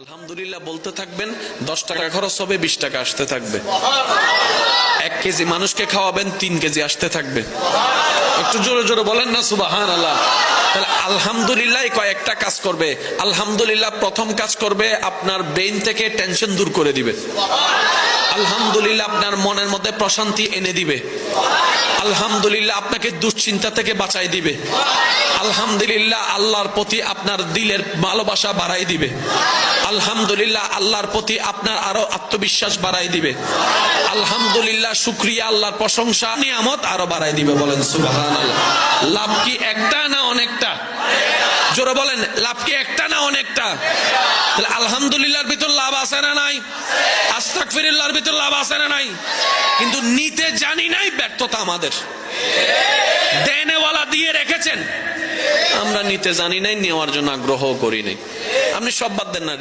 আলহামদুলিল্লাহ বলতে থাকবেন, 10 টাকা খরচ হবে, 20 টাকা আসতে থাকবে। 1 কেজি মানুষকে খাওয়াবেন, 3 কেজি আসতে থাকবে। একটু জোরে জোরে বলেন না সুবহানাল্লাহ। তাহলে আলহামদুলিল্লাহ কয়েকটা কাজ করবে। আলহামদুলিল্লাহ প্রথম কাজ করবে, আপনার ব্রেইন থেকে টেনশন দূর করে দিবে। আলহামদুলিল্লাহ আপনার মনের মধ্যে প্রশান্তি এনে দিবে। আলহামদুলিল্লাহ আপনাকে দুশ্চিন্তা থেকে বাঁচাই দিবে। আলহামদুলিল্লাহ আল্লাহর প্রতি আপনার দিলের ভালোবাসা বাড়াই দিবে। আলহামদুলিল্লাহ আল্লাহর প্রতি আপনার আরো আত্মবিশ্বাস বাড়াই দিবে। আলহামদুলিল্লাহ শুকরিয়া, আল্লাহর প্রশংসা, নিয়ামত আরো বাড়াই দিবে। বলেন সুবহানাল্লাহ। লাভ কি একটা না অনেকটা? জোরে বলেন, লাভ কি একটা না অনেকটা? তাহলে আলহামদুলিল্লাহর ভিতর লাভ আছে না নাই? আস্তাগফিরুল্লাহর ভিতর লাভ আছে না নাই? কিন্তু নিতে জানি নাই, ব্যর্থতা আমাদের। দেনেওয়ালা দিয়ে রেখেছেন, আমরা নিতে জানি নাই, নেওয়ার জন্য আগ্রহ করি নাই। আপনি সব বাদ দেন না।